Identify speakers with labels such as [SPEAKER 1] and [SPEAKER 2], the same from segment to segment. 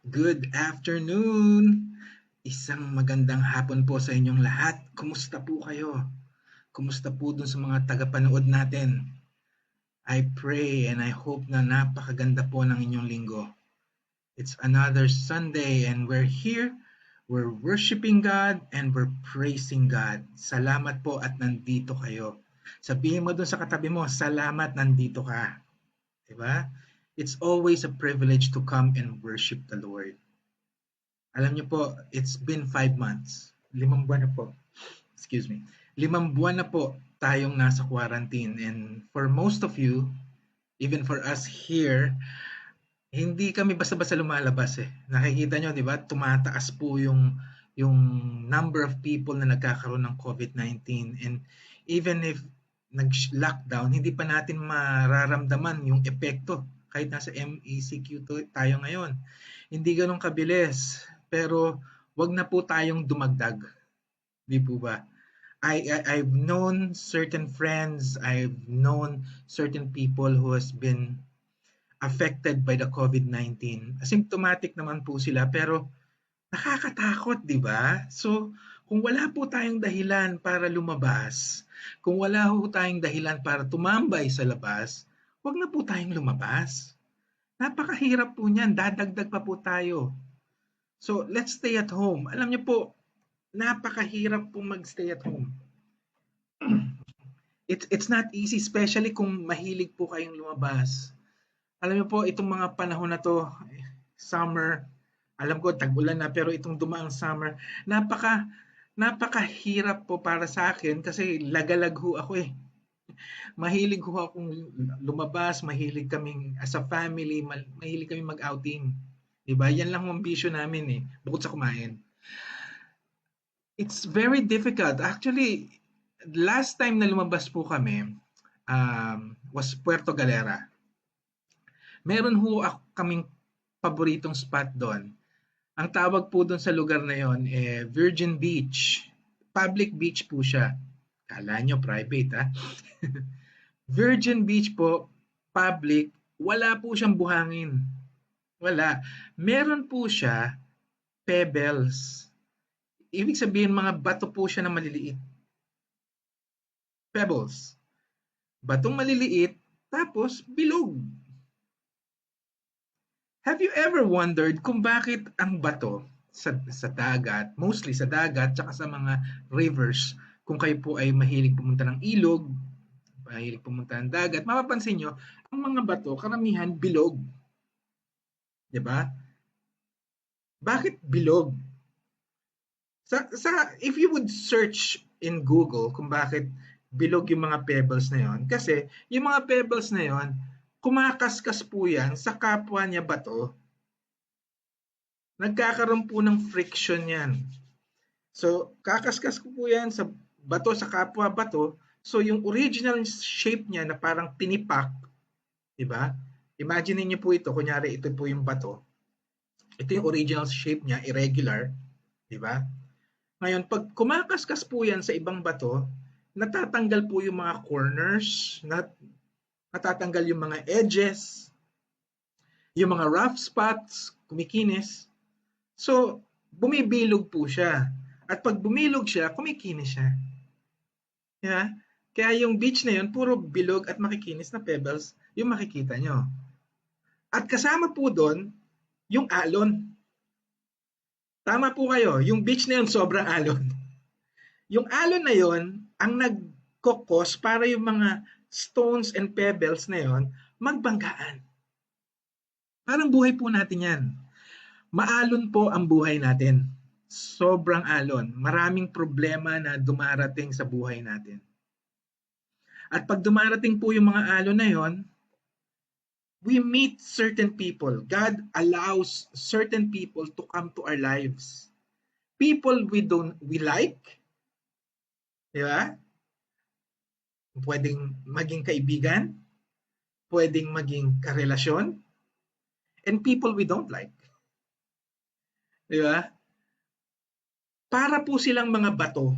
[SPEAKER 1] Good afternoon! Isang magandang hapon po sa inyong lahat. Kumusta po kayo? Kumusta po dun sa mga tagapanood natin? I pray and I hope na napakaganda po ng inyong linggo. It's another Sunday and we're here. We're worshiping God and we're praising God. Salamat po at nandito kayo. Sabihin mo dun sa katabi mo, salamat nandito ka. Diba? It's always a privilege to come and worship the Lord. Alam niyo po, it's been 5 months. 5 buwan na po. Excuse me. 5 buwan na po tayong nasa quarantine. And for most of you, even for us here, hindi kami basta-basta lumalabas eh. Nakikita nyo, di ba? Tumataas po yung number of people na nagkakaroon ng COVID-19. And even if nag-lockdown, hindi pa natin mararamdaman yung epekto kahit nasa MECQ tayo ngayon. Hindi ganun kabilis. Pero wag na po tayong dumagdag. Di po ba? I've known certain friends, I've known certain people who has been affected by the COVID-19. Asymptomatic naman po sila pero nakakatakot, di ba? So, kung wala po tayong dahilan para lumabas, kung wala po tayong dahilan para tumambay sa labas, wag na po tayong lumabas. Napakahirap po niyan, dadagdag pa po tayo. So, let's stay at home. Alam niyo po, napakahirap po mag-stay at home. It's not easy, especially kung mahilig po kayong lumabas. Alam niyo po, itong mga panahon na to, summer, alam ko tag-ulan na pero itong dumaang summer, napakahirap po para sa akin kasi lagalag ho ako eh. Mahilig ho akong lumabas, mahilig kaming as a family, mahilig kaming mag-outing. 'Di ba? Yan lang ang bisyo namin eh, bukod sa kumain. It's very difficult. Actually, last time na lumabas po kami was Puerto Galera. Meron ho kaming paboritong spot doon. Ang tawag po doon sa lugar na yon Virgin Beach. Public beach po siya. Kala nyo private ha. Virgin Beach po, public, wala po siyang buhangin. Wala. Meron po siya pebbles. Ibig sabihin mga bato po siya na maliliit. Pebbles. Batong maliliit, tapos bilog. Have you ever wondered kung bakit ang bato sa dagat, mostly sa dagat, tsaka sa mga rivers, kung kayo po ay mahilig pumunta ng ilog, mahilig pumunta ng dagat, mapapansin nyo, ang mga bato, karamihan bilog. 'Di ba? Bakit bilog? If you would search in Google kung bakit bilog yung mga pebbles na yon, kasi yung mga pebbles na yon, kumakaskas po yan sa kapwa niya bato. Nagkakaroon po ng friction yan. So, kakaskas ko po yan sa bato, sa kapwa bato. So, yung original shape niya na parang tinipak, di ba? Imagine niyo po ito, kunyari ito po yung bato. Ito yung original shape niya, irregular, di ba? Ngayon, pag kumakaskas po yan sa ibang bato, natatanggal po yung mga corners, natatanggal yung mga edges, yung mga rough spots, kumikinis. So, bumibilog po siya. At pag bumilog siya, kumikinis siya. Yeah? Kaya yung beach na yun, puro bilog at makikinis na pebbles yung makikita nyo. At kasama po doon, yung alon. Tama po kayo, yung beach na yun sobrang alon. Yung alon na yun, ang nagkokos para yung mga stones and pebbles na yun, magbanggaan. Parang buhay po natin yan. Maalon po ang buhay natin. Sobrang alon. Maraming problema na dumarating sa buhay natin. At pag dumarating po yung mga alon na yon, we meet certain people. God allows certain people to come to our lives. People we like, di ba? Pwedeng maging kaibigan, pwedeng maging karelasyon, and people we don't like. Di ba? Para po silang mga bato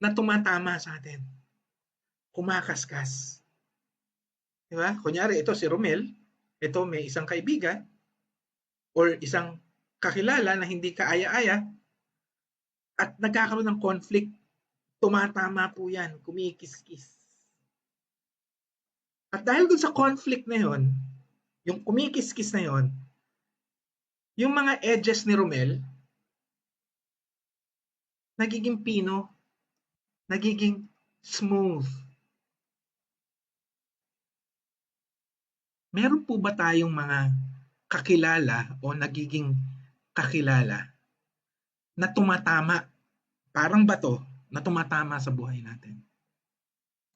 [SPEAKER 1] na tumatama sa atin. Kumakaskas. Di ba? Kunyari, ito si Romel, ito may isang kaibigan, or isang kakilala na hindi kaaya-aya at nagkakaroon ng conflict, tumatama po yan, kumikis-kis. At dahil dun sa conflict na yon, yung kumikis-kis na yon, yung mga edges ni Romel, nagiging pino, nagiging smooth. Meron po ba tayong mga kakilala o nagiging kakilala na tumatama, parang bato, na tumatama sa buhay natin?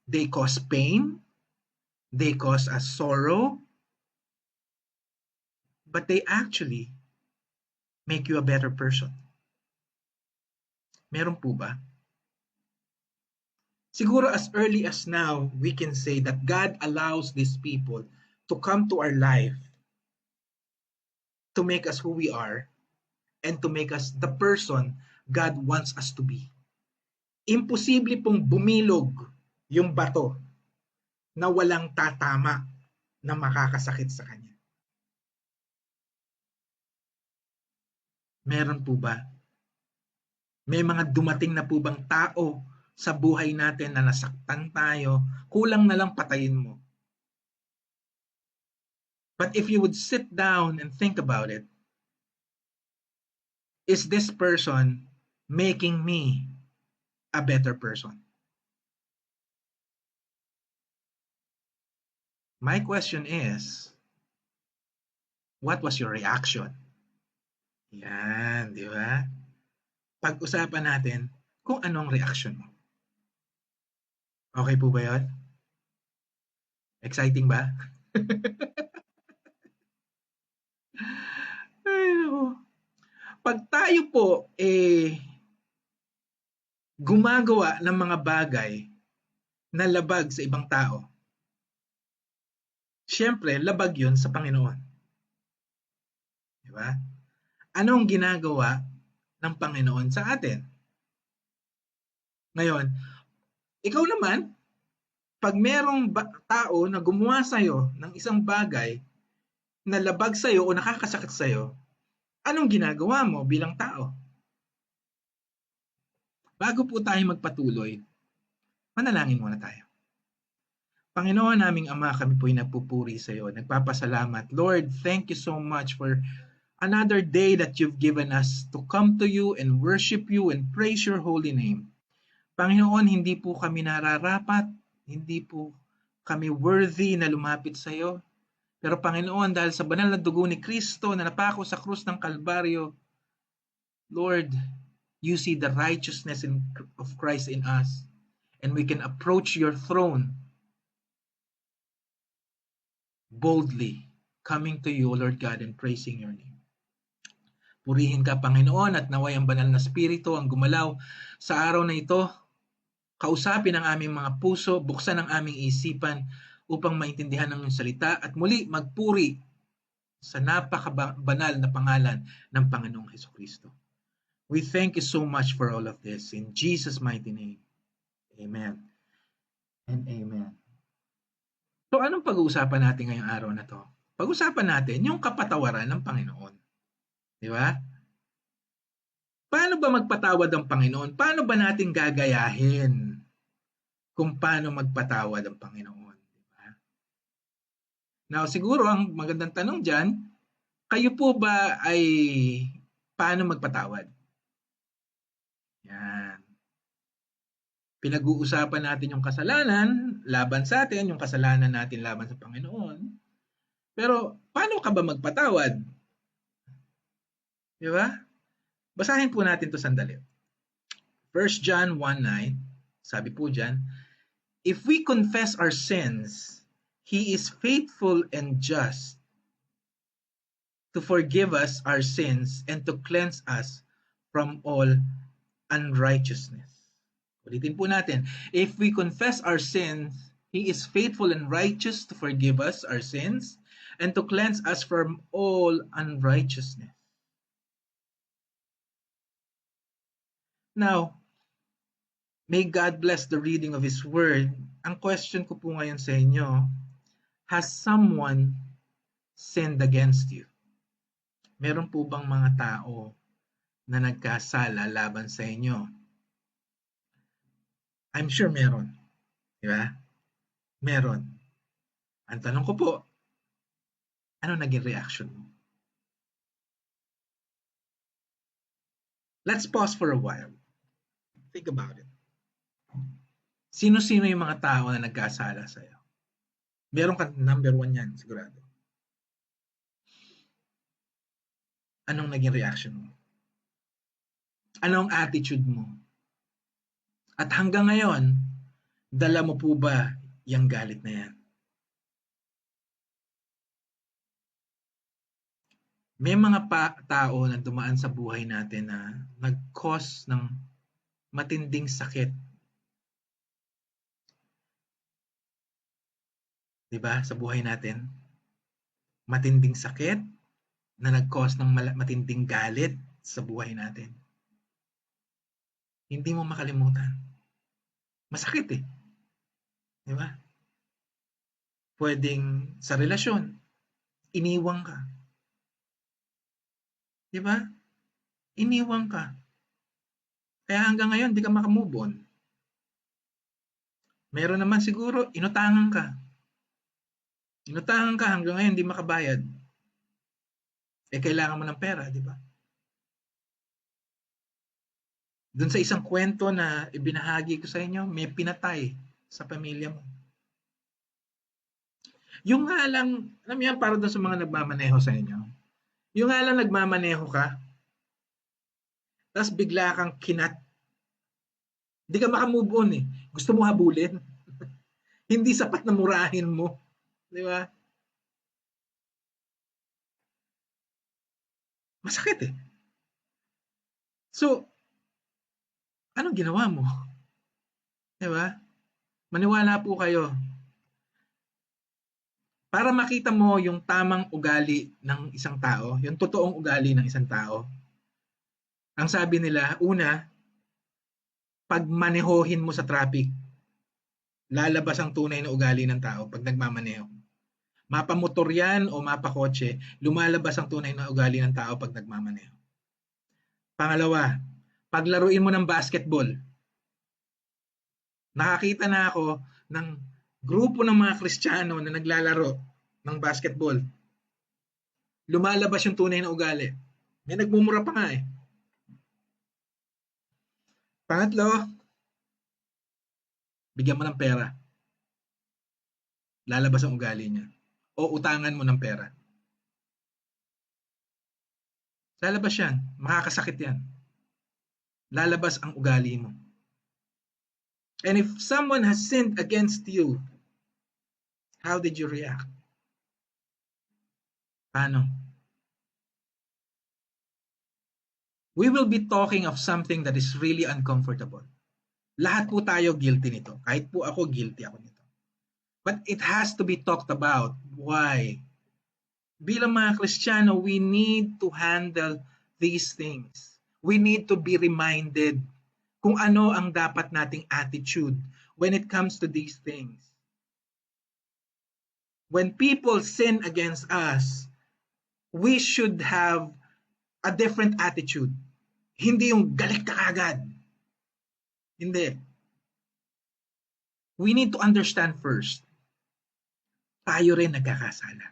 [SPEAKER 1] They cause pain, they cause us sorrow, but they actually make you a better person. Meron po ba? Siguro as early as now, we can say that God allows these people to come to our life to make us who we are and to make us the person God wants us to be. Imposible pong bumilog yung bato na walang tatama na makakasakit sa kanya. Meron po ba? May mga dumating na po bang tao sa buhay natin na nasaktan tayo, kulang na lang patayin mo? But if you would sit down and think about it, is this person making me a better person? My question is, what was your reaction? Yan, di ba? Pag-usapan natin kung anong reaction mo. Okay po ba yun? Exciting ba? Ay, naku. Pag tayo po gumagawa ng mga bagay na labag sa ibang tao, siyempre, labag yun sa Panginoon. Di ba? Anong ginagawa ng Panginoon sa atin? Ngayon, ikaw naman, pag merong tao na gumawa sa'yo ng isang bagay na labag sa'yo o nakakasakit sa'yo, anong ginagawa mo bilang tao? Bago po tayo magpatuloy, manalangin muna tayo. Panginoon naming Ama, kami po'y nagpupuri sa iyo. Nagpapasalamat. Lord, thank you so much for another day that you've given us to come to you and worship you and praise your holy name. Panginoon, hindi po kami nararapat, hindi po kami worthy na lumapit sa iyo. Pero Panginoon, dahil sa banal na dugo ni Kristo na napako sa krus ng Kalbaryo, Lord, you see the righteousness of Christ in us, and we can approach your throne boldly, coming to you, Lord God, and praising your name. Purihin ka, Panginoon, at naway ang banal na spirito ang gumalaw sa araw na ito. Kausapin ang aming mga puso, buksan ang aming isipan upang maintindihan ang iyong salita at muli magpuri sa napakabanal na pangalan ng Panginoong Hesukristo. We thank you so much for all of this. In Jesus' mighty name, amen and amen. So anong pag-uusapan natin ngayong araw na to? Pag-usapan natin yung kapatawaran ng Panginoon. Di ba? Paano ba magpatawad ang Panginoon? Paano ba natin gagayahin kung paano magpatawad ang Panginoon? Di ba? Now, siguro ang magandang tanong dyan, kayo po ba ay paano magpatawad? Yan. Pinag-uusapan natin yung kasalanan laban sa atin, yung kasalanan natin laban sa Panginoon. Pero paano ka ba magpatawad? Di ba? Basahin po natin to sandali. 1 John 1:9, sabi po dyan, if we confess our sins, He is faithful and just to forgive us our sins and to cleanse us from all unrighteousness. Ulitin po natin. If we confess our sins, He is faithful and righteous to forgive us our sins and to cleanse us from all unrighteousness. Now, may God bless the reading of His Word. Ang question ko po ngayon sa inyo, has someone sinned against you? Meron po bang mga tao na nagkasala laban sa inyo? I'm sure meron, di ba? Meron. Ang tanong ko po, ano naging reaction mo? Let's pause for a while. Think about it. Sino-sino yung mga tao na nagkasala sa'yo? Meron ka number 1 yan, sigurado. Anong naging reaction mo? Anong attitude mo? At hanggang ngayon, dala mo po ba yung galit na yan? May mga tao na dumaan sa buhay natin na nag-cause ng matinding sakit. Diba? Sa buhay natin. Matinding sakit na nag-cause ng matinding galit sa buhay natin. Hindi mo makalimutan. Masakit eh. Diba? Pwedeng sa relasyon, iniwang ka. Diba? Iniwang ka. Kaya hanggang ngayon, di ka makamove on. Meron naman siguro, inutangan ka. Inutangan ka hanggang ngayon, di makabayad. Kailangan mo ng pera, di ba? Doon sa isang kwento na ibinahagi ko sa inyo, may pinatay sa pamilya mo. Yung nga lang, alam mo yan, para doon sa mga nagmamaneho sa inyo. Yung nga lang nagmamaneho ka, tapos bigla kang kinat. Hindi ka makamove on eh. Gusto mo habulin. Hindi sapat na murahin mo. Di ba? Masakit eh. So, anong ginawa mo? Di ba? Maniwala po kayo. Para makita mo yung tamang ugali ng isang tao, yung totoong ugali ng isang tao, ang sabi nila, una, pag manehohin mo sa traffic, lalabas ang tunay na ugali ng tao pag nagmamaneho. Mapamotor yan o mapakotse, lumalabas ang tunay na ugali ng tao pag nagmamaneho. Pangalawa, paglaruin mo ng basketball. Nakakita na ako ng grupo ng mga Kristiyano na naglalaro ng basketball. Lumalabas yung tunay na ugali. May nagmumura pa nga eh. Pangatlo, bigyan mo ng pera. Lalabas ang ugali niya. O utangan mo ng pera. Lalabas yan. Makakasakit yan. Lalabas ang ugali mo. And if someone has sinned against you, how did you react? Paano? We will be talking of something that is really uncomfortable. Lahat po tayo guilty nito. Kahit po ako, guilty ako nito. But it has to be talked about. Why? Bilang mga Kristiyano, we need to handle these things. We need to be reminded kung ano ang dapat nating attitude when it comes to these things. When people sin against us, we should have a different attitude. Hindi yung galit ka agad. Hindi. We need to understand first, tayo rin nagkakasala.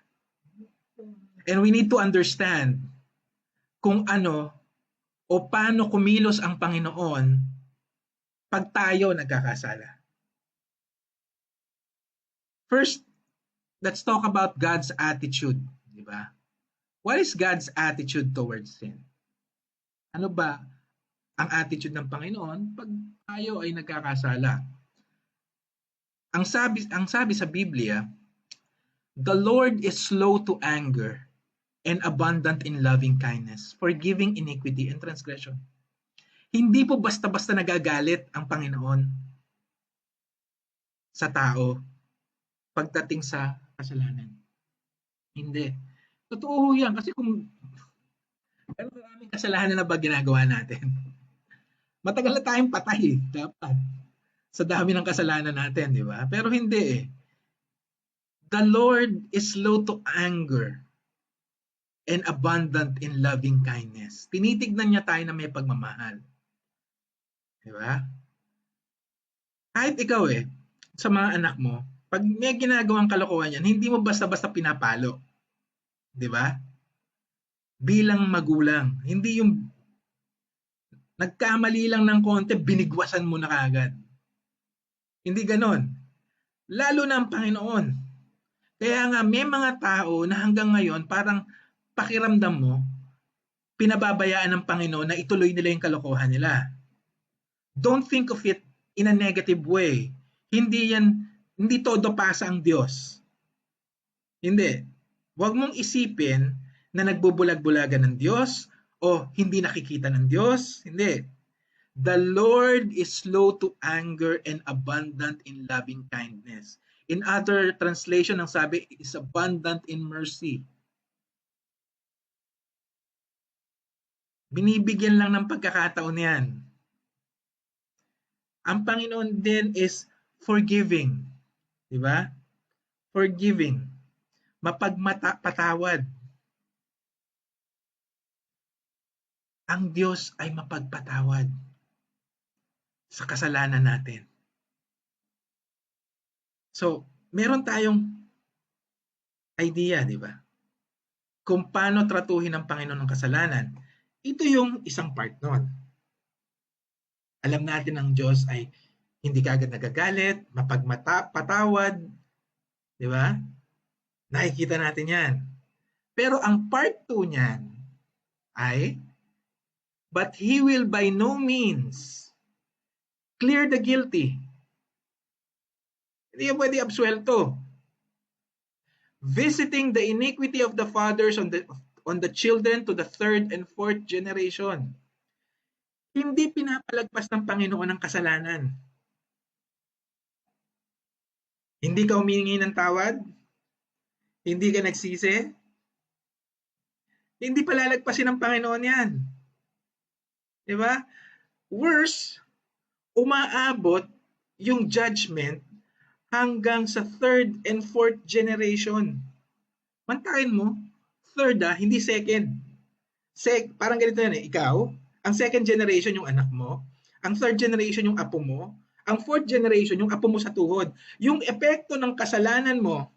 [SPEAKER 1] And we need to understand kung ano o paano kumilos ang Panginoon pag tayo nagkakasala. First, let's talk about God's attitude, di ba? What is God's attitude towards sin? Ano ba ang attitude ng Panginoon pag tayo ay nagkakasala? Ang sabi sa Biblia, the Lord is slow to anger and abundant in loving kindness, forgiving iniquity and transgression. Hindi po basta-basta nagagalit ang Panginoon sa tao pagdating sa kasalanan. Hindi. Totoo yan kasi kung pero maraming kasalanan na ba ginagawa natin? Matagal na tayong patay, dapat. Sa dami ng kasalanan natin, di ba? Pero hindi eh. The Lord is slow to anger and abundant in loving kindness. Tinitignan niya tayo na may pagmamahal. Di ba? Kahit ikaw sa mga anak mo, pag may ginagawang kalokohan yan, hindi mo basta-basta pinapalo. Di ba? Bilang magulang. Hindi yung nagkamali lang ng konti, binigwasan mo na kagad. Hindi ganon. Lalo na ang Panginoon. Kaya nga may mga tao na hanggang ngayon parang pakiramdam mo, pinababayaan ng Panginoon na ituloy nila yung kalokohan nila. Don't think of it in a negative way. Hindi todo pasa ang Diyos. Hindi. Huwag mong isipin na nagbubulag-bulagan ng Diyos o hindi nakikita ng Diyos. Hindi. The Lord is slow to anger and abundant in loving kindness. In other translation, ang sabi is abundant in mercy. Binibigyan lang ng pagkakataon yan. Ang Panginoon din is forgiving. Di ba? Forgiving. Mapagpatawad. Ang Diyos ay mapagpatawad sa kasalanan natin. So, meron tayong idea, di ba? Kung paano tratuhin ng Panginoon ang kasalanan. Ito yung isang part nun. Alam natin ang Diyos ay hindi kaagad nagagalit, mapagpatawad, di ba? Nakikita natin yan. Pero ang part 2 niyan ay, but He will by no means clear the guilty. Hindi pwede absuelto. Visiting the iniquity of the fathers on the children to the third and fourth generation. Hindi pinapalagpas ng Panginoon ang kasalanan. Hindi ka humingi ng tawad? Hindi ka nagsisi? Hindi palalagpasin ng Panginoon yan. Di ba? Worse, umaabot yung judgment hanggang sa third and fourth generation. Mantakin mo, third hindi second. Parang ganito yan ikaw, ang second generation yung anak mo, ang third generation yung apo mo, ang fourth generation yung apo mo sa tuhod. Yung epekto ng kasalanan mo,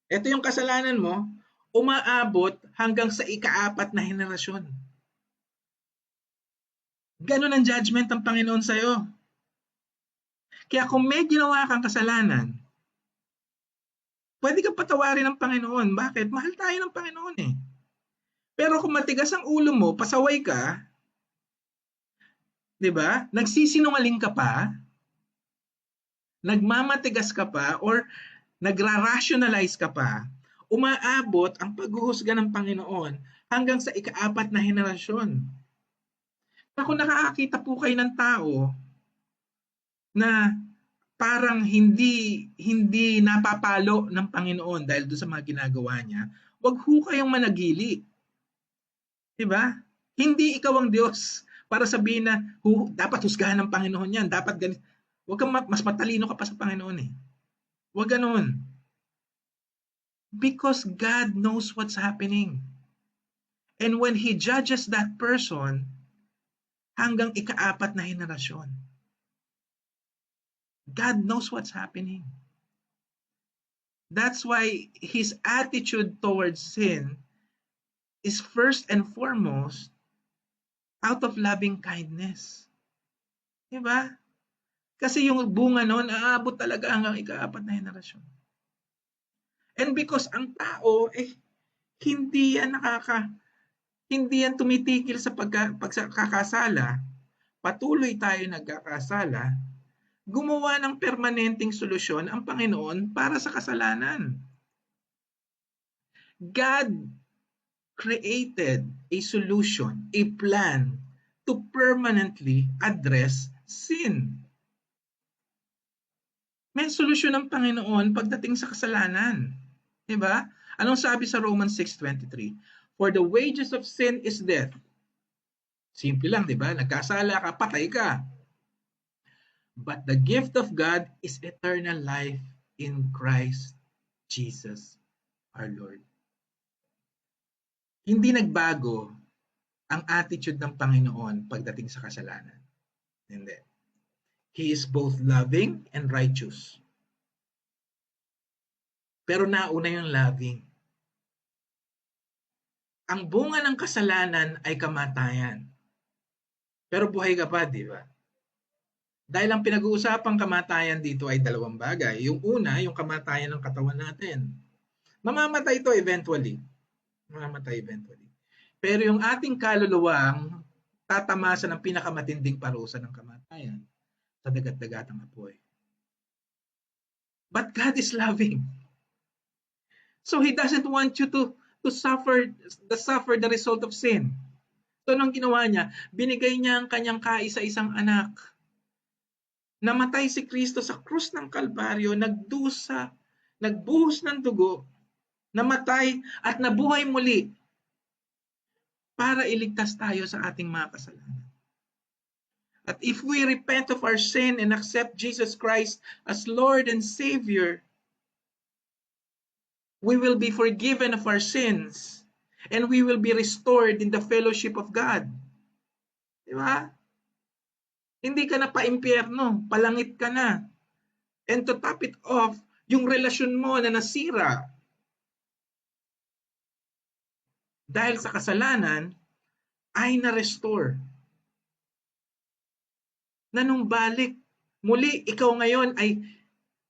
[SPEAKER 1] ito yung kasalanan mo, umaabot hanggang sa ika-4 na henerasyon. Ganun ang judgment ng Panginoon sa'yo. Kaya kung may ginawa kang kasalanan, pwede kang patawarin ng Panginoon. Bakit? Mahal tayo ng Panginoon Pero kung matigas ang ulo mo, pasaway ka, di ba? Nagsisinungaling ka pa, nagmamatigas ka pa, or nagra-rationalize ka pa, umaabot ang paghuhusga ng Panginoon hanggang sa ika-4 na henerasyon. Kung nakakakita po kayo ng tao na parang hindi napapalo ng Panginoon dahil doon sa mga ginagawa niya, wag ho kayong managili. 'Di ba? Hindi ikaw ang Diyos para sabihin na dapat husgahan ng Panginoon 'yan, dapat ganito. Wag kang mas matalino ka pa sa Panginoon Wag ganoon. Because God knows what's happening. And when He judges that person, hanggang ika-4 na henerasyon, God knows what's happening. That's why His attitude towards sin is first and foremost out of loving kindness. Diba? Kasi yung bunga noon, aabot talaga hanggang ika-4 na henerasyon. And because ang tao, hindi yan tumitigil sa pagkakasala, patuloy tayo nagkakasala, gumawa ng permanenteng solusyon ang Panginoon para sa kasalanan. God created a solution, a plan to permanently address sin. May solusyon ng Panginoon pagdating sa kasalanan. Diba? Anong sabi sa Romans 6:23? For the wages of sin is death. Simple lang, diba? Nagkasala ka, patay ka. But the gift of God is eternal life in Christ Jesus our Lord. Hindi nagbago ang attitude ng Panginoon pagdating sa kasalanan. Hindi. He is both loving and righteous. Pero nauna yung loving. Ang bunga ng kasalanan ay kamatayan. Pero buhay ka pa, di ba? Dahil ang pinag-uusapang kamatayan dito ay dalawang bagay. Yung una, yung kamatayan ng katawan natin. Mamamatay ito eventually. Mamamatay eventually. Pero yung ating kaluluwang tatamasa ng pinakamatinding parusa ng kamatayan sa dagat-dagatang apoy. But God is loving. So He doesn't want you to suffer the result of sin. So anong ginawa niya? Binigay niya ang kanyang kaisa-isang anak. Namatay si Kristo sa krus ng Kalbaryo, nagdusa, nagbuhos ng dugo, namatay at nabuhay muli para iligtas tayo sa ating mga kasalanan. At if we repent of our sin and accept Jesus Christ as Lord and Savior, we will be forgiven of our sins and we will be restored in the fellowship of God. Di ba? Hindi ka na pa-impyerno, palangit ka na. And to top it off, yung relasyon mo na nasira dahil sa kasalanan ay na-restore. Nanumbalik. Muli, ikaw ngayon ay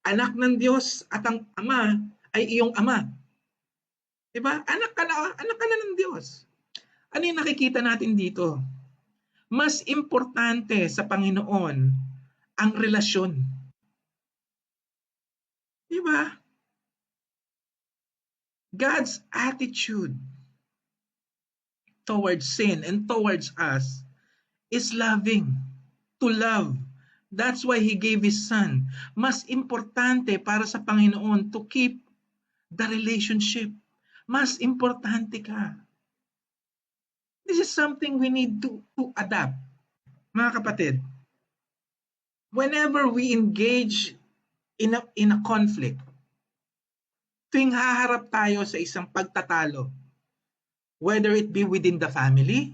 [SPEAKER 1] anak ng Diyos at ang Ama ay iyong Ama. Diba? Anak ka na ng Diyos. Ano yung nakikita natin dito? Mas importante sa Panginoon ang relasyon. Diba? God's attitude towards sin and towards us is loving. To love. That's why He gave His Son. Mas importante para sa Panginoon to keep the relationship. Mas importante ka. This is something we need to adapt. Mga kapatid, whenever we engage in a conflict, tuwing haharap tayo sa isang pagtatalo, whether it be within the family,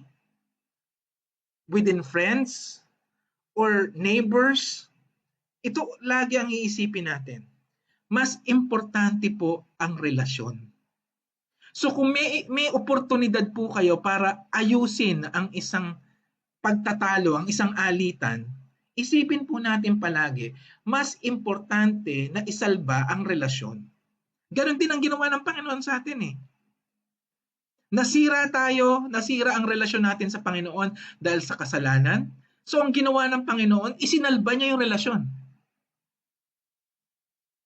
[SPEAKER 1] within friends, or neighbors, ito lagi ang iisipin natin. Mas importante po ang relasyon. So kung may oportunidad po kayo para ayusin ang isang pagtatalo, ang isang alitan, isipin po natin palagi, mas importante na isalba ang relasyon. Ganon din ang ginawa ng Panginoon sa atin eh. Nasira ang relasyon natin sa Panginoon dahil sa kasalanan. So ang ginawa ng Panginoon, isinalba niya yung relasyon.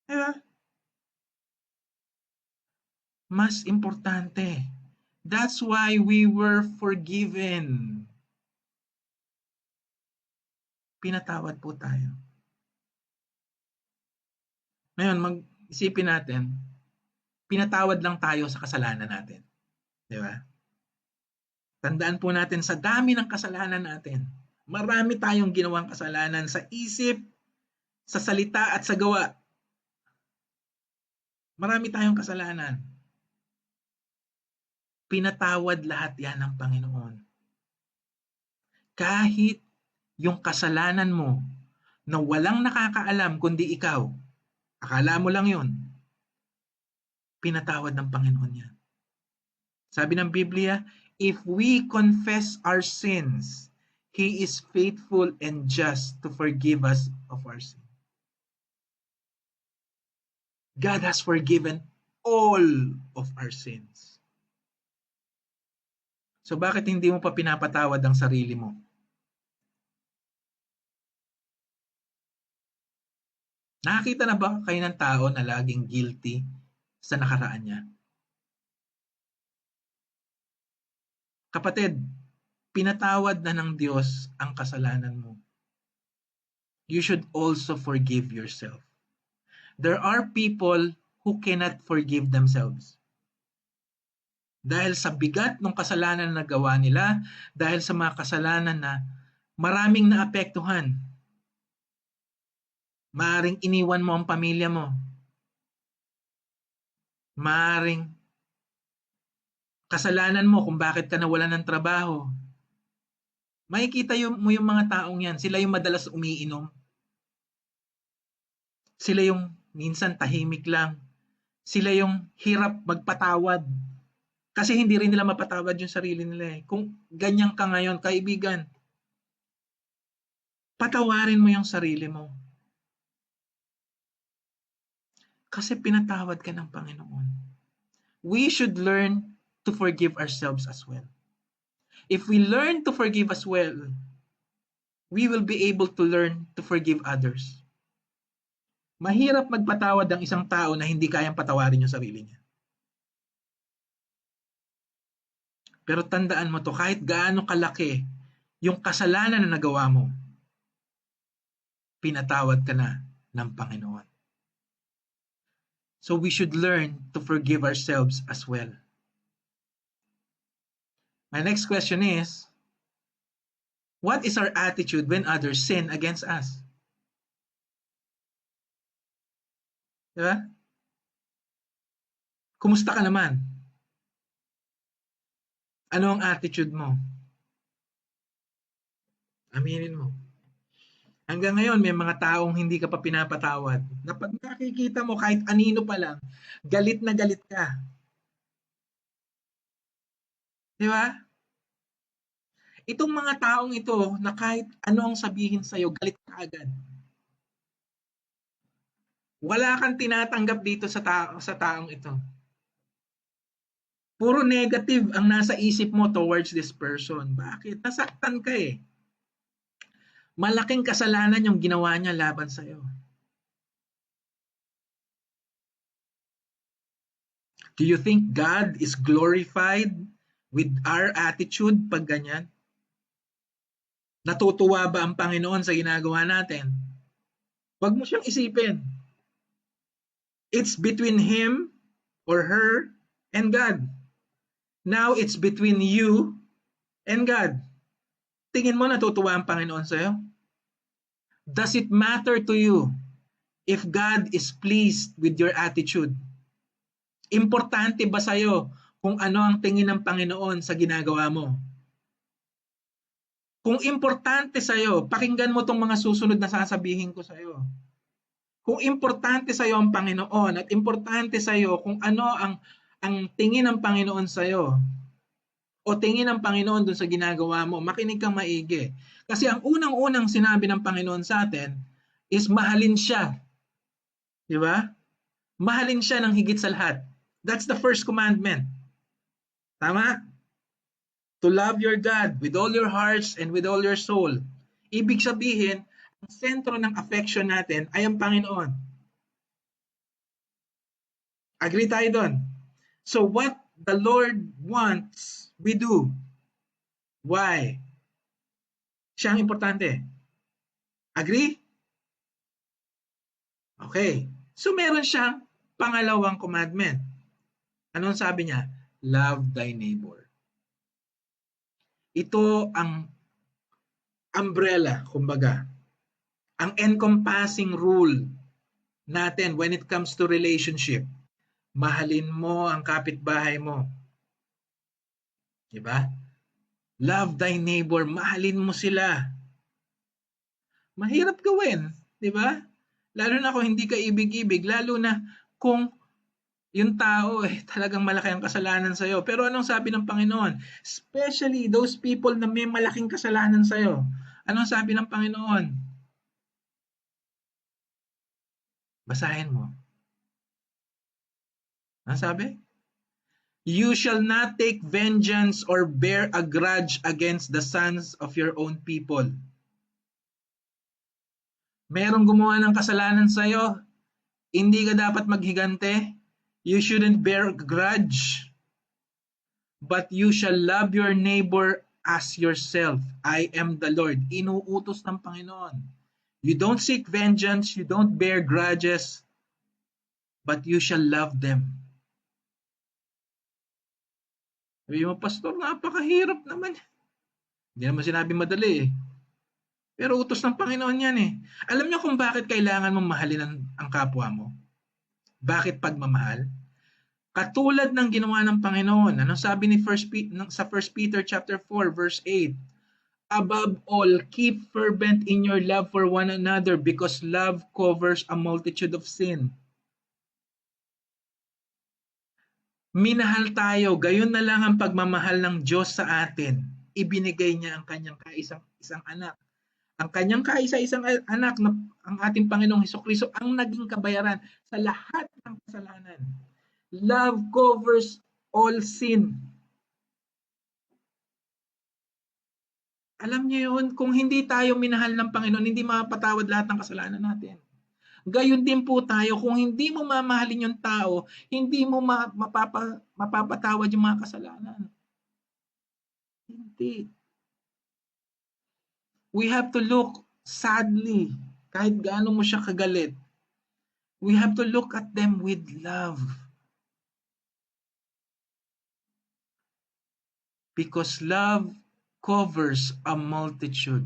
[SPEAKER 1] Diba? Mas importante. That's why we were forgiven. Pinatawad po tayo. Ngayon, mag-isipin natin, pinatawad lang tayo sa kasalanan natin. Di ba? Tandaan po natin sa dami ng kasalanan natin. Marami tayong ginawang kasalanan sa isip, sa salita at sa gawa. Marami tayong kasalanan. Pinatawad lahat yan ng Panginoon. Kahit yung kasalanan mo na walang nakakaalam kundi ikaw, akala mo lang yun, pinatawad ng Panginoon yan. Sabi ng Biblia, if we confess our sins, He is faithful and just to forgive us of our sins. God has forgiven all of our sins. So bakit hindi mo pa pinapatawad ang sarili mo? Nakakita na ba kayo ng tao na laging guilty sa nakaraan niya? Kapatid, pinatawad na ng Diyos ang kasalanan mo. You should also forgive yourself. There are people who cannot forgive themselves. Dahil sa bigat ng kasalanan na nagawa nila, dahil sa mga kasalanan na maraming naapektuhan. Maaring iniwan mo ang pamilya mo. Maaring kasalanan mo kung bakit ka nawalan ng trabaho. Makikita mo yung mga taong yan, sila yung madalas umiinom. Sila yung minsan tahimik lang. Sila yung hirap magpatawad. Kasi hindi rin nila mapatawad yung sarili nila eh. Kung ganyan ka ngayon, kaibigan, patawarin mo yung sarili mo. Kasi pinatawad ka ng Panginoon. We should learn to forgive ourselves as well. If we learn to forgive as well, we will be able to learn to forgive others. Mahirap magpatawad ang isang tao na hindi kayang patawarin yung sarili niya. Pero tandaan mo to, kahit gaano kalaki yung kasalanan na nagawa mo, pinatawad ka na ng Panginoon. So we should learn to forgive ourselves as well. My next question is, what is our attitude when others sin against us? Diba? Kumusta ka naman? Ano ang attitude mo? Aminin mo. Hanggang ngayon, may mga taong hindi ka pa pinapatawad. Na pag nakikita mo kahit anino pa lang, galit na galit ka. Di ba? Itong mga taong ito na kahit ano ang sabihin sa'yo, galit ka agad. Wala kang tinatanggap dito sa taong ito. Puro negative ang nasa isip mo towards this person. Bakit? Nasaktan ka eh. Malaking kasalanan yung ginawa niya laban sa'yo. Do you think God is glorified with our attitude pag ganyan? Natutuwa ba ang Panginoon sa ginagawa natin? Huwag mo siyang isipin. It's between him or her and God. Now it's between you and God. Tingin mo natutuwa ang Panginoon sa'yo? Does it matter to you if God is pleased with your attitude? Importante ba sa'yo kung ano ang tingin ng Panginoon sa ginagawa mo? Kung importante sa'yo, pakinggan mo tong mga susunod na sasabihin ko sa'yo. Kung importante sa'yo ang Panginoon at importante sa'yo kung ano ang tingin ng Panginoon sa'yo o tingin ng Panginoon dun sa ginagawa mo, makinig kang maigi. Kasi ang unang-unang sinabi ng Panginoon sa atin is mahalin siya. Di ba? Mahalin siya ng higit sa lahat. That's the first commandment. Tama? To love your God with all your hearts and with all your soul. Ibig sabihin, ang sentro ng affection natin ay ang Panginoon. Agree tayo doon? So what the Lord wants, we do. Why? Siya ang importante. Agree? Okay. So meron siyang pangalawang commandment. Anong sabi niya? Love thy neighbor. Ito ang umbrella, kumbaga. Ang encompassing rule natin when it comes to relationship. Mahalin mo ang kapitbahay mo. Diba? Love thy neighbor. Mahalin mo sila. Mahirap gawin. Diba? Lalo na kung hindi ka ibig-ibig. Lalo na kung yung tao talagang malaki ang kasalanan sa'yo. Pero anong sabi ng Panginoon? Especially those people na may malaking kasalanan sa'yo. Anong sabi ng Panginoon? Basahin mo. Ano sabi? You shall not take vengeance or bear a grudge against the sons of your own people. Merong gumawa ng kasalanan sa'yo, hindi ka dapat maghigante. You shouldn't bear a grudge. But you shall love your neighbor as yourself. I am the Lord. Inuutos ng Panginoon. You don't seek vengeance, you don't bear grudges, but you shall love them. Sabi mo, Pastor, napakahirap naman. Hindi naman sinabi madali eh. Pero utos ng Panginoon yan eh. Alam niyo kung bakit kailangan mong mahalin ang kapwa mo? Bakit pagmamahal? Katulad ng ginawa ng Panginoon. Ano sabi ni sa 1 Peter chapter 4 verse 8? Above all, keep fervent in your love for one another because love covers a multitude of sin. Minahal tayo, gayon na lang ang pagmamahal ng Diyos sa atin. Ibinigay niya ang kanyang isang anak. Ang kanyang kaisa-isang anak na ang ating Panginoong Hesukristo ang naging kabayaran sa lahat ng kasalanan. Love covers all sin. Alam niyo yun, kung hindi tayo minahal ng Panginoon, hindi mapatawad lahat ng kasalanan natin. Gayon din po tayo, kung hindi mo mamahalin yung tao, hindi mo mapapatawad yung mga kasalanan. Hindi. We have to look sadly, kahit gaano mo siya kagalit. We have to look at them with love. Because love covers a multitude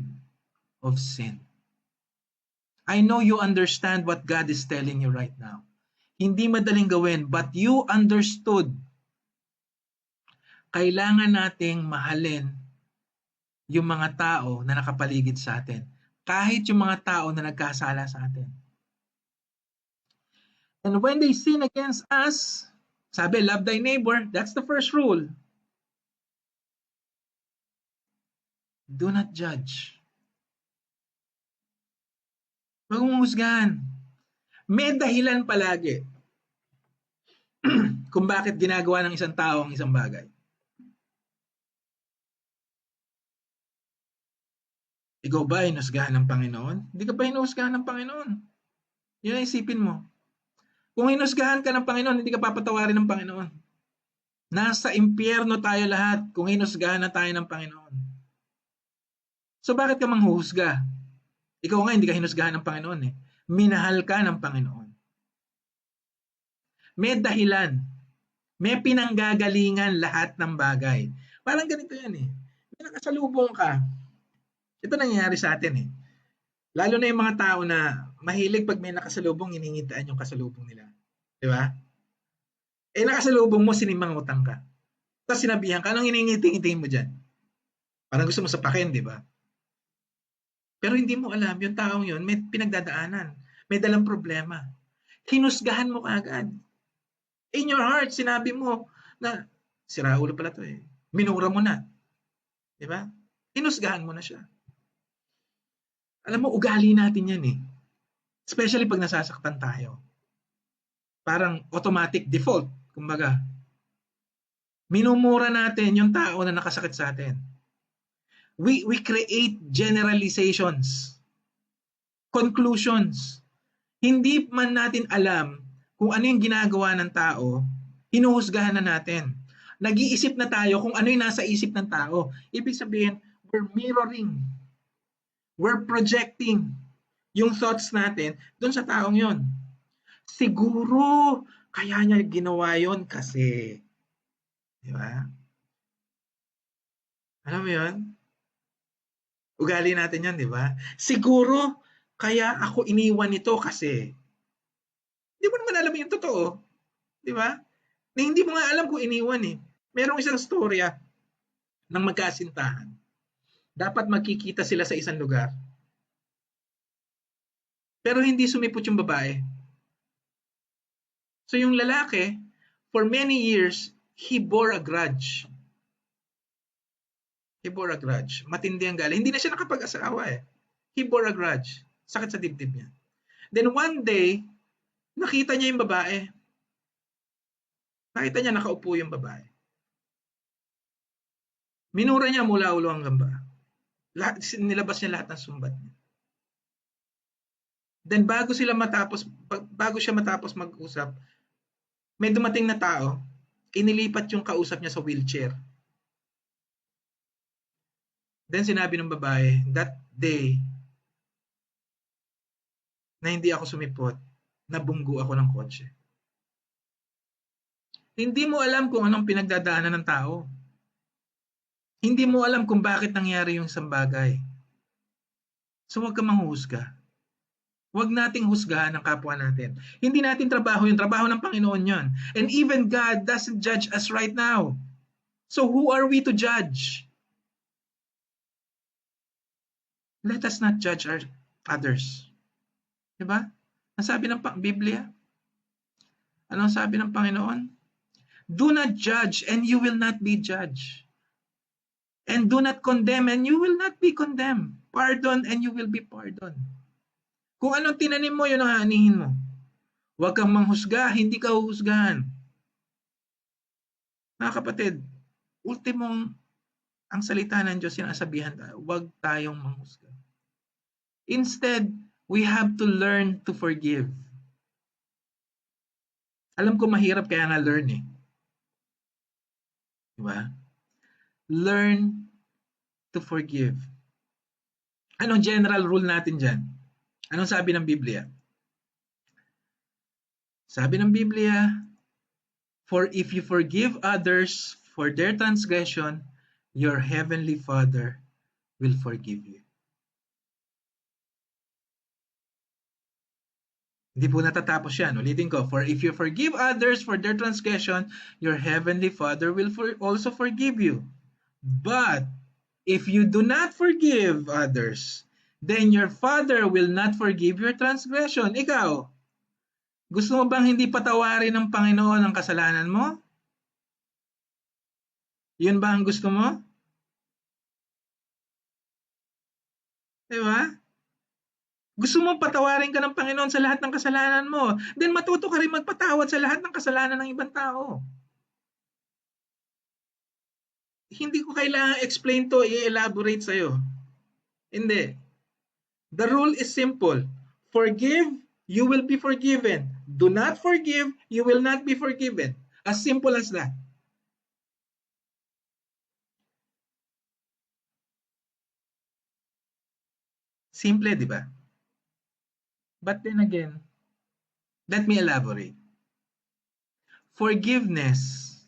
[SPEAKER 1] of sin. I know you understand what God is telling you right now. Hindi madaling gawin, but you understood. Kailangan nating mahalin yung mga tao na nakapaligid sa atin. Kahit yung mga tao na nagkasala sa atin. And when they sin against us, sabi, love thy neighbor, that's the first rule. Do not judge. Huwag mong husgahan. May dahilan palagi kung bakit ginagawa ng isang tao ang isang bagay. Ikaw ba hinusgahan ng Panginoon? Hindi ka ba hinusgahan ng Panginoon? Yun ang isipin mo. Kung hinusgahan ka ng Panginoon, hindi ka papatawarin ng Panginoon. Nasa impyerno tayo lahat kung hinusgahan na tayo ng Panginoon. So bakit ka manghuhusga? Ikaw nga hindi ka hinusgahan ng Panginoon eh. Minahal ka ng Panginoon. May dahilan. May pinanggagalingan lahat ng bagay. Parang ganito yan eh. May nakasalubong ka. Ito nangyayari sa atin eh. Lalo na yung mga tao na mahilig pag may nakasalubong, hiningitaan yung kasalubong nila. Di ba? Eh nakasalubong mo, sinimangutang ka. Tapos sinabihan ka, anong hiningiti-ngiti mo dyan? Parang gusto mo sapakin, di ba? Pero hindi mo alam, yung taong yun, may pinagdadaanan. May dalang problema. Hinusgahan mo kaagad. In your heart, sinabi mo na, sira ulo pala to eh. Minura mo na. Di ba? Hinusgahan mo na siya. Alam mo, ugali natin yan eh. Especially pag nasasaktan tayo. Parang automatic default. Kumbaga, minumura natin yung tao na nakasakit sa atin. We create generalizations, conclusions. Hindi man natin alam kung ano yung ginagawa ng tao, hinuhusgahan na natin. Nag-iisip na tayo kung ano yung nasa isip ng tao. Ibig sabihin, we're mirroring. We're projecting yung thoughts natin dun sa taong yon. Siguro, kaya niya ginawa yon kasi. Di ba? Alam mo yun? Ugali natin yan, di ba? Siguro, kaya ako iniwan nito kasi. Hindi mo naman alam yung totoo. Di ba? Na hindi mo nga alam kung iniwan eh. Merong isang storya ng magkasintahan. Dapat magkikita sila sa isang lugar. Pero hindi sumipot yung babae. So yung lalaki, for many years, he bore a grudge. He bore a grudge. Matindi ang galit. Hindi na siya nakapag-asawa eh. He bore a grudge. Sakit sa dibdib niya. Then one day, nakita niya yung babae. Nakita niya nakaupo yung babae. Minura niya mula ulo hanggang paa. Nilabas niya lahat ng sumbat niya. Then bago siya matapos mag-usap, may dumating na tao, inilipat yung kausap niya sa wheelchair. Then sinabi ng babae, that day, na hindi ako sumipot, nabunggo ako ng kotse. Hindi mo alam kung anong pinagdadaanan ng tao. Hindi mo alam kung bakit nangyari yung isang bagay. So huwag ka manghusga. Huwag nating husgahan ang kapwa natin. Hindi natin trabaho yun, trabaho ng Panginoon yun. And even God doesn't judge us right now. So who are we to judge? Let us not judge others. Diba? Ang sabi ng Biblia? Ano ang sabi ng Panginoon? Do not judge and you will not be judged. And do not condemn and you will not be condemned. Pardon and you will be pardoned. Kung anong tinanim mo, yun ang aanihin mo. Huwag kang manghusga, hindi ka huhusgahan. Mga kapatid, ultimong ang salita ng Diyos, sinasabihan tayo, huwag tayong manghusga. Instead, we have to learn to forgive. Alam ko mahirap kaya nga learn eh. Diba? Learn to forgive. Anong general rule natin dyan? Anong sabi ng Biblia? Sabi ng Biblia, for if you forgive others for their transgression, your heavenly Father will forgive you. Hindi po natatapos yan. Ulitin ko, for if you forgive others for their transgression, your heavenly Father will also forgive you. But if you do not forgive others, then your Father will not forgive your transgression. Ikaw, gusto mo bang hindi patawarin ng Panginoon ang kasalanan mo? Yun ba ang gusto mo? Diba? Gusto mo patawarin ka ng Panginoon sa lahat ng kasalanan mo, then matuto ka rin magpatawad sa lahat ng kasalanan ng ibang tao. Hindi ko kailangan explain to, i-elaborate sa'yo. Hindi. The rule is simple. Forgive, you will be forgiven. Do not forgive, you will not be forgiven. As simple as that. Simple, di ba? But then again, let me elaborate. Forgiveness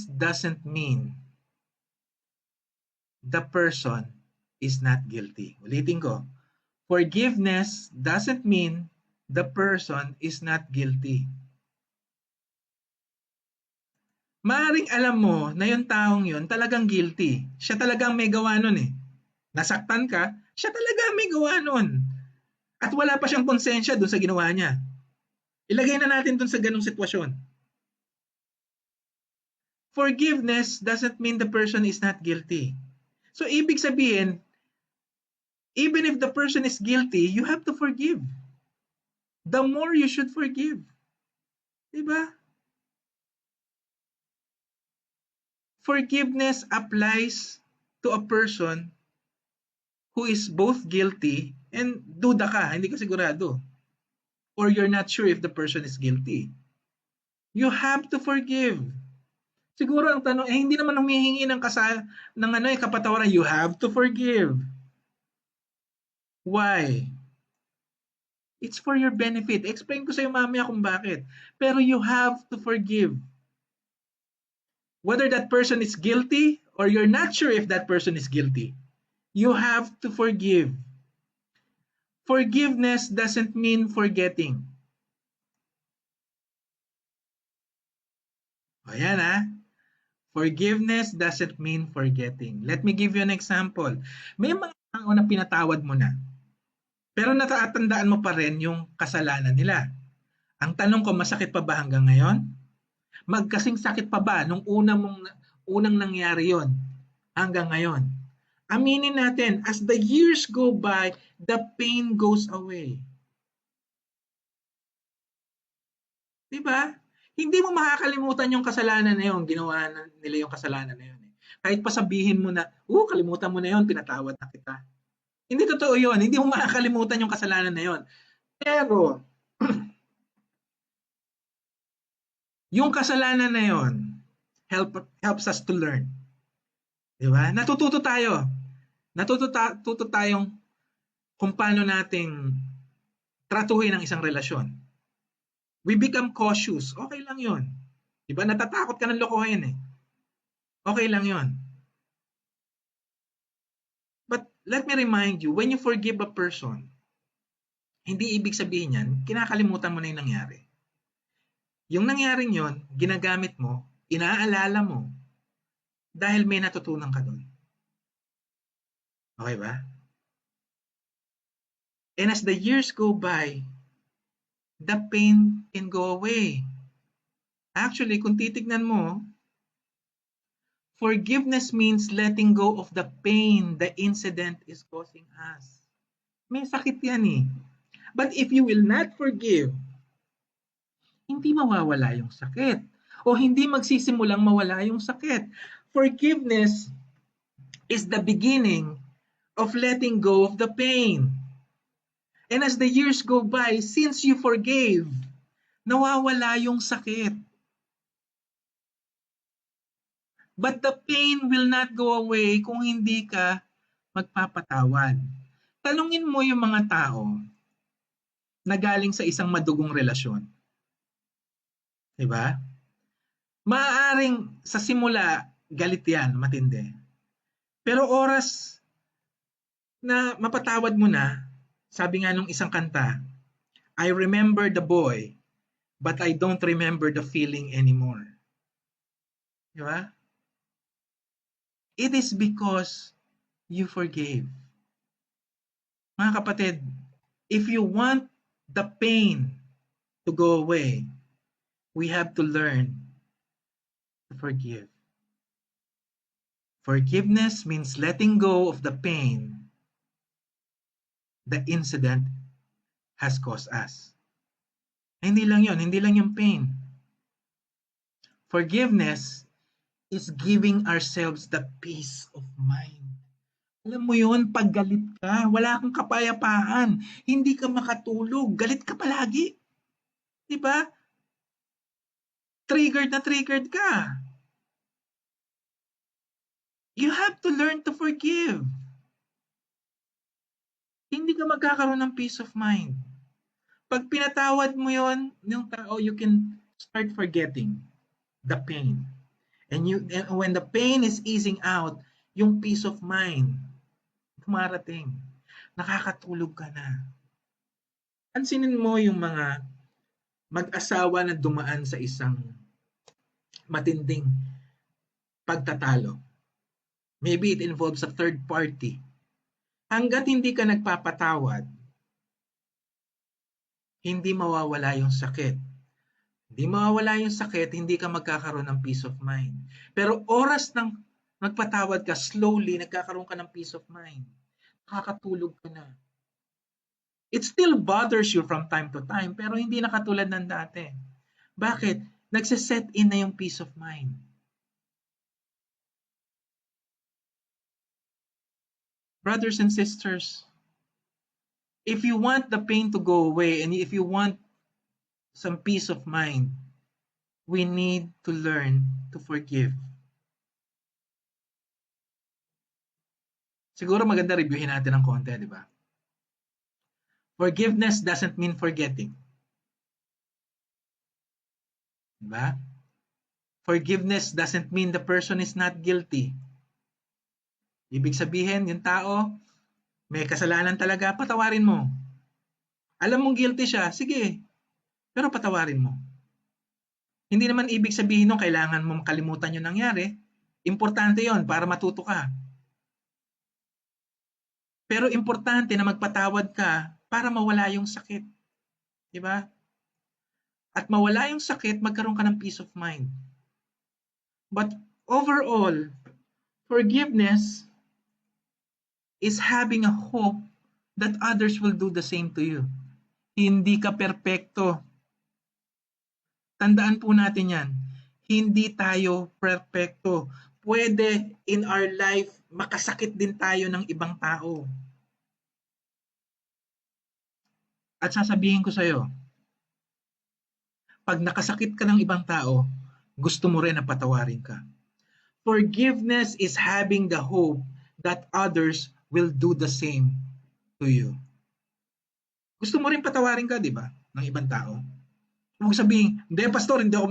[SPEAKER 1] doesn't mean the person is not guilty. Ulitin ko. Forgiveness doesn't mean the person is not guilty. Maaring alam mo na yung taong yun talagang guilty. Siya talagang may gawa nun eh. Nasaktan ka, siya talaga may gawa nun. At wala pa siyang konsensya dun sa ginawa niya. Ilagay na natin dun sa ganung sitwasyon. Forgiveness doesn't mean the person is not guilty. So ibig sabihin, even if the person is guilty, you have to forgive. The more you should forgive. Diba? Forgiveness applies to a person who is both guilty and duda ka, hindi ka sigurado. Or you're not sure if the person is guilty. You have to forgive. Siguro ang tanong, hindi naman humihingi ng kapatawaran. You have to forgive. Why? It's for your benefit. Explain ko sa'yo mamaya kung bakit. Pero you have to forgive. Whether that person is guilty or you're not sure if that person is guilty, you have to forgive. Forgiveness doesn't mean forgetting. Ayan ha. Forgiveness doesn't mean forgetting. Let me give you an example. May mga tao na pinatawad mo na, pero natatandaan mo pa rin yung kasalanan nila. Ang tanong ko, masakit pa ba hanggang ngayon? Magkasing sakit pa ba nung unang nangyari yon hanggang ngayon? Aminin natin, as the years go by, the pain goes away. Diba? Hindi mo makakalimutan yung kasalanan na yun, ginawa nila yung kasalanan na yun. Kahit pa sabihin mo na, kalimutan mo na yun, pinatawad na kita. Hindi totoo yun, hindi mo makakalimutan yung kasalanan na yun. Pero, yung kasalanan na yun, helps us to learn. Diba? Natututo tayo. Natututo tayong kung paano nating tratuhin ang isang relasyon. We become cautious. Okay lang yun. Diba? Natatakot ka ng lokohin eh. Okay lang yun. But let me remind you, when you forgive a person, hindi ibig sabihin yan, kinakalimutan mo na yung nangyari. Yung nangyaring yon, ginagamit mo, inaalala mo, dahil may natutunan ka doon. Okay ba? And as the years go by, the pain can go away. Actually, kung titignan mo, forgiveness means letting go of the pain the incident is causing us. May sakit yan eh. But if you will not forgive, hindi mawawala yung sakit. O hindi magsisimulang mawala yung sakit. Forgiveness is the beginning of letting go of the pain. And as the years go by, since you forgave, nawawala yung sakit. But the pain will not go away kung hindi ka magpapatawad. Tanungin mo yung mga tao na galing sa isang madugong relasyon. Diba? Maaaring sa simula, galit yan, matindi. Pero oras na mapatawad mo na, sabi nga nung isang kanta, I remember the boy, but I don't remember the feeling anymore. Diba? It is because you forgave. Mga kapatid, if you want the pain to go away, we have to learn to forgive. Forgiveness means letting go of the pain the incident has caused us. Hindi lang yun, hindi lang yung pain. Forgiveness is giving ourselves the peace of mind. Alam mo yun, pag galit ka, wala kang kapayapaan, hindi ka makatulog, galit ka palagi. Diba? Triggered na triggered ka. You have to learn to forgive. Hindi ka magkakaroon ng peace of mind. Pag pinatawad mo yon, yung tao, you can start forgetting the pain. And when the pain is easing out, yung peace of mind, dumarating. Nakakatulog ka na. Pansinin mo yung mga mag-asawa na dumaan sa isang matinding pagtatalo. Maybe it involves a third party. Hanggat hindi ka nagpapatawad, hindi mawawala yung sakit. Hindi mawawala yung sakit, hindi ka magkakaroon ng peace of mind. Pero oras ng magpatawad ka, slowly, nagkakaroon ka ng peace of mind. Nakakatulog ka na. It still bothers you from time to time, pero hindi na katulad ng dati. Bakit? Nagsiset in na yung peace of mind. Brothers and sisters, if you want the pain to go away and if you want some peace of mind, we need to learn to forgive. Siguro maganda reviewin natin ng konti, di ba? Forgiveness doesn't mean forgetting. Di ba? Forgiveness doesn't mean the person is not guilty. Ibig sabihin, yung tao, may kasalanan talaga, patawarin mo. Alam mong guilty siya, sige, pero patawarin mo. Hindi naman ibig sabihin nung kailangan mo makalimutan yung nangyari. Importante yon para matuto ka. Pero importante na magpatawad ka para mawala yung sakit. Diba? At mawala yung sakit, magkaroon ka ng peace of mind. But overall, forgiveness is having a hope that others will do the same to you. Hindi ka perpekto. Tandaan po natin yan. Hindi tayo perpekto. Pwede in our life, makasakit din tayo ng ibang tao. At sasabihin ko sa'yo, pag nakasakit ka ng ibang tao, gusto mo rin na patawarin ka. Forgiveness is having the hope that others will do the same to you. Gusto mo rin patawarin ka, di ba? Ng ibang tao. Huwag sabihin, hindi pastor, hindi ako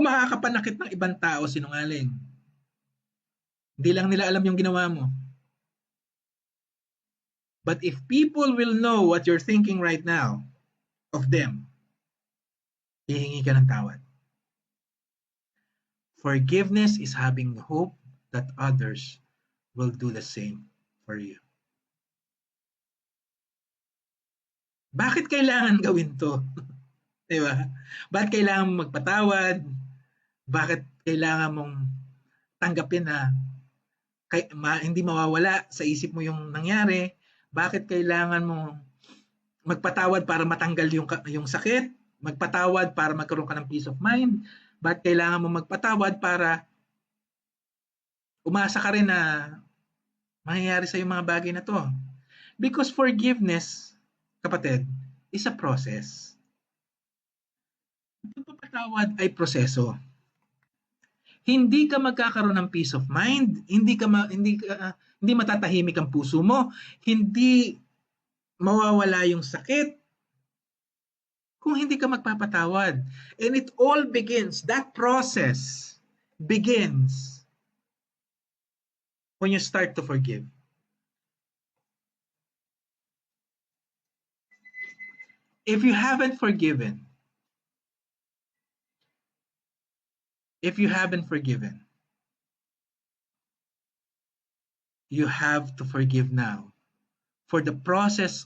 [SPEAKER 1] makakapanakit ng ibang tao, sinungaling. Hindi lang nila alam yung ginawa mo. But if people will know what you're thinking right now of them, hihingi ka ng tawad. Forgiveness is having hope that others will do the same for you. Bakit kailangan gawin to? Di ba? Bakit kailangan mong magpatawad? Bakit kailangan mong tanggapin na hindi mawawala sa isip mo yung nangyari? Bakit kailangan mong magpatawad para matanggal yung sakit? Magpatawad para magkaroon ka ng peace of mind? Bakit kailangan mong magpatawad para umasa ka rin na mangyayari sa yung mga bagay na to? Because forgiveness, kapatid, is a process. Ang pagpapatawad ay proseso. Hindi ka magkakaroon ng peace of mind, hindi matatahimik ang puso mo, hindi mawawala yung sakit kung hindi ka magpapatawad. And it all begins, that process begins when you start to forgive. If you haven't forgiven, you have to forgive now for the process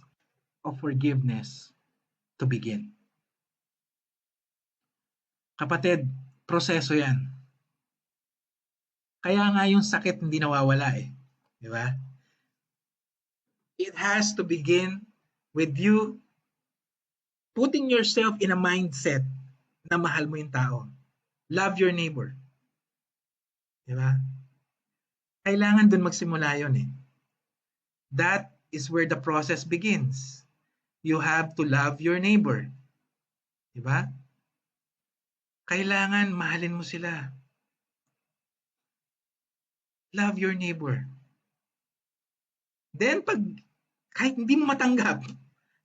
[SPEAKER 1] of forgiveness to begin. Kapatid, proseso yan. Kaya nga yung sakit hindi nawawala eh. Di ba? It has to begin with you putting yourself in a mindset na mahal mo yung tao. Love your neighbor. Di ba? Kailangan dun magsimula yun eh. That is where the process begins. You have to love your neighbor. Di ba? Kailangan mahalin mo sila. Love your neighbor. Then kahit hindi mo matanggap,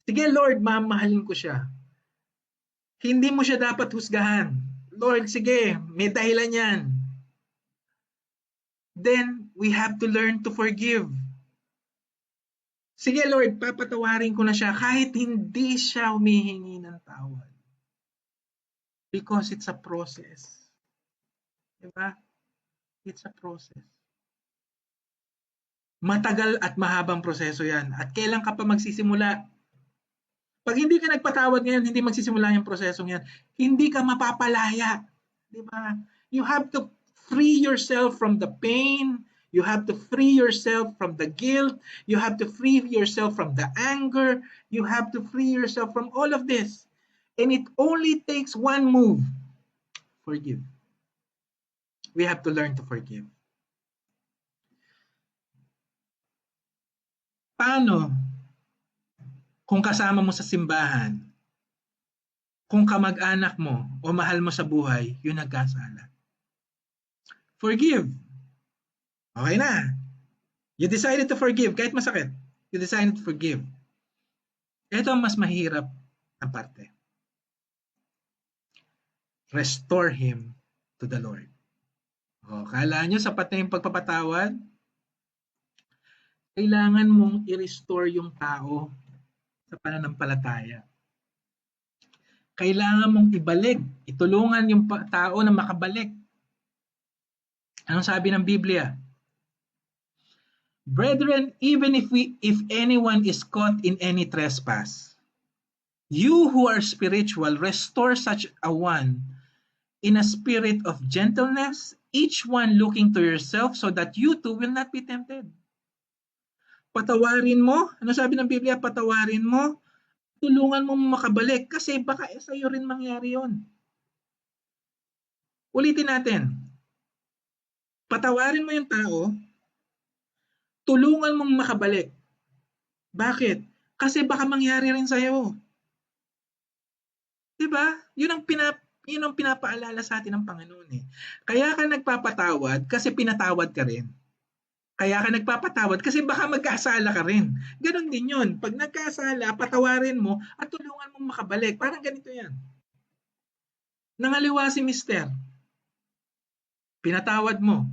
[SPEAKER 1] sige Lord, mamahalin ko siya. Hindi mo siya dapat husgahan. Lord, sige, may dahilan yan. Then, we have to learn to forgive. Sige Lord, papatawarin ko na siya kahit hindi siya humihingi ng tawad. Because it's a process. Diba? It's a process. Matagal at mahabang proseso yan. At kailan ka pa magsisimula? Pag hindi ka nagpatawad ngayon, hindi magsisimula yung prosesong yan. Hindi ka mapapalaya. Diba? You have to free yourself from the pain. You have to free yourself from the guilt. You have to free yourself from the anger. You have to free yourself from all of this. And it only takes one move. Forgive. We have to learn to forgive. Paano kung kasama mo sa simbahan, kung kamag-anak mo o mahal mo sa buhay, yung nagkasala? Forgive. Okay na. You decided to forgive kahit masakit. You decided to forgive. Ito ang mas mahirap na parte. Restore him to the Lord. Kala nyo sapat na yung pagpapatawad? Kailangan mong i-restore yung tao sa pananampalataya. Kailangan mong ibalik, itulungan yung tao na makabalik. Anong sabi ng Biblia? Brethren, even if anyone is caught in any trespass, you who are spiritual, restore such a one in a spirit of gentleness, each one looking to yourself so that you too will not be tempted. Patawarin mo. Ano sabi ng Biblia? Patawarin mo. Tulungan mo makabalik kasi baka sa'yo rin mangyari yon. Ulitin natin. Patawarin mo yung tao. Tulungan mong makabalik. Bakit? Kasi baka mangyari rin sa'yo. Diba? Yun ang pinapaalala sa atin ng Panginoon eh. Kaya ka nagpapatawad kasi pinatawad ka rin. Kaya ka nagpapatawad kasi baka magkasala ka rin. Ganon din yun. Pag nagkasala, patawarin mo at tulungan mong makabalik. Parang ganito yan. Nangaliwa si mister. Pinatawad mo.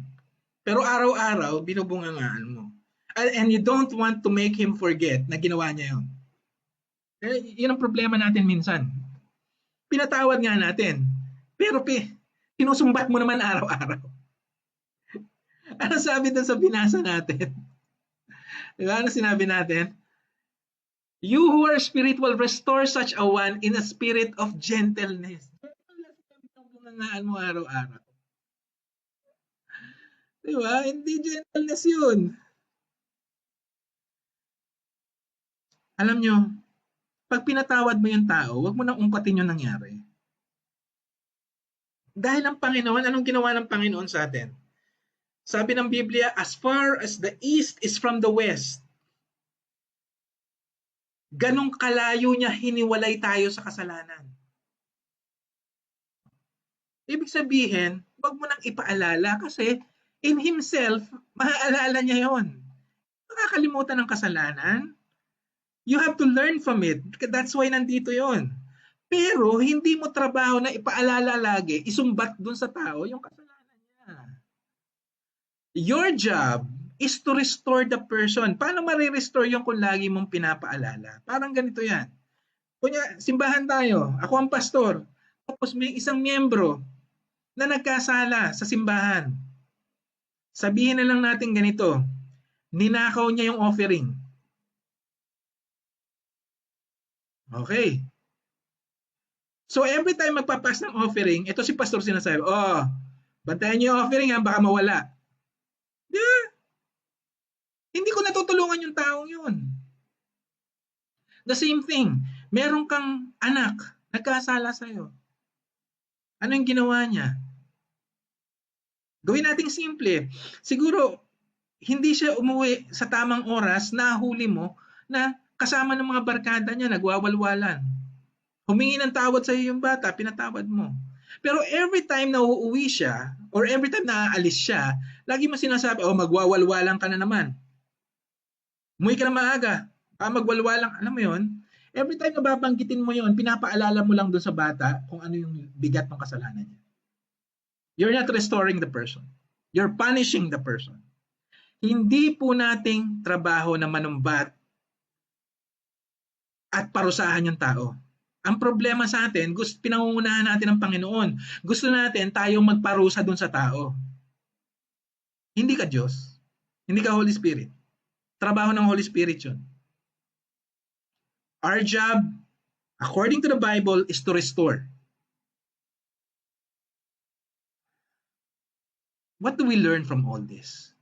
[SPEAKER 1] Pero araw-araw, binubungangaan mo. And you don't want to make him forget na ginawa niya yun. Yun ang problema natin minsan. Pinatawad nga natin. Pero sinusumbat mo naman araw-araw. Ano sabi doon sa binasa natin? Diba? Ano sinabi natin? You who are spiritual, restore such a one in a spirit of gentleness. Bungangaan mo araw-araw. Diba? Hindi gentleness yun. Alam nyo, pag pinatawad mo yung tao, huwag mo nang ungkatin yung nangyari. Dahil ang Panginoon, anong ginawa ng Panginoon sa atin? Sabi ng Biblia, as far as the east is from the west, ganong kalayo niya hiniwalay tayo sa kasalanan. Ibig sabihin, huwag mo nang ipaalala kasi in Himself, maaalala niya yon. Nakakalimutan ng kasalanan. You have to learn from it. That's why nandito yon. Pero hindi mo trabaho na ipaalala lagi, isumbat dun sa tao yung kasalanan niya. Your job is to restore the person. Paano marirestore yung kung lagi mong pinapaalala? Parang ganito yan. Kunya, simbahan tayo. Ako ang pastor. Tapos may isang miyembro na nagkasala sa simbahan. Sabihin na lang natin ganito, ninakaw niya yung offering. Okay. So every time magpapas ng offering, ito si pastor sinasabi, bantayan niyo yung offering baka mawala. Yeah. Hindi ko natutulungan yung taong yun. The same thing, meron kang anak, nagkasala sa'yo. Ano yung ginawa niya? Gawin nating simple. Siguro, hindi siya umuwi sa tamang oras, nahuli mo na kasama ng mga barkada niya, nagwawalwalan. Humingi ng tawad sa iyo yung bata, pinatawad mo. Pero every time na uuwi siya, or every time na aalis siya, lagi mo sinasabi, magwawalwalan ka na naman. Umuwi ka na maaga, magwalwalan, alam mo yon? Every time na babanggitin mo yon, pinapaalala mo lang doon sa bata kung ano yung bigat ng kasalanan niya. You're not restoring the person. You're punishing the person. Hindi po nating trabaho na manumbat at parusahan yung tao. Ang problema sa atin, pinangungunahan natin ang Panginoon. Gusto natin tayong magparusa dun sa tao. Hindi ka Diyos. Hindi ka Holy Spirit. Trabaho ng Holy Spirit yun. Our job, according to the Bible, is to restore. What do we learn from all this?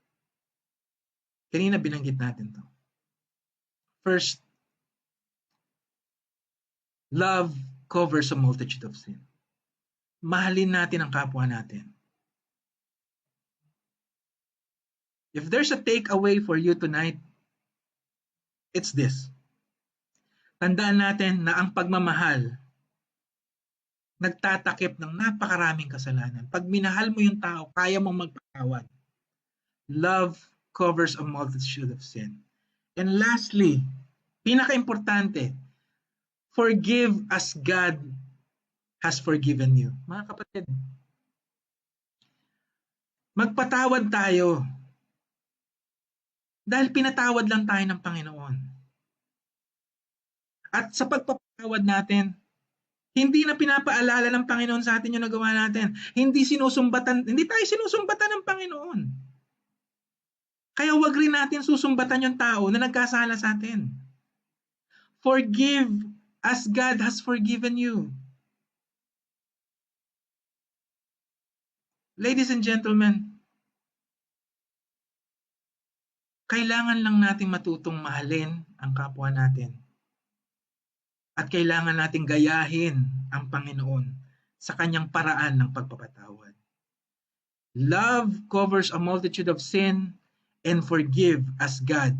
[SPEAKER 1] Kanina binanggit natin to. First, love covers a multitude of sin. Mahalin natin ang kapwa natin. If there's a takeaway for you tonight, it's this. Tandaan natin na ang pagmamahal nagtatakip ng napakaraming kasalanan. Pag minahal mo yung tao, kaya mong magpatawad. Love covers a multitude of sin. And lastly, pinaka-importante, forgive as God has forgiven you. Mga kapatid, magpatawad tayo. Dahil pinatawad lang tayo ng Panginoon. At sa pagpapatawad natin, hindi na pinapaalala ng Panginoon sa atin yung nagawa natin. Hindi tayo sinusumbatan ng Panginoon. Kaya wag rin natin susumbatan yung tao na nagkasala sa atin. Forgive as God has forgiven you. Ladies and gentlemen, kailangan lang nating matutong mahalin ang kapwa natin. At kailangan nating gayahin ang Panginoon sa kanyang paraan ng pagpapatawad. Love covers a multitude of sin and forgive as God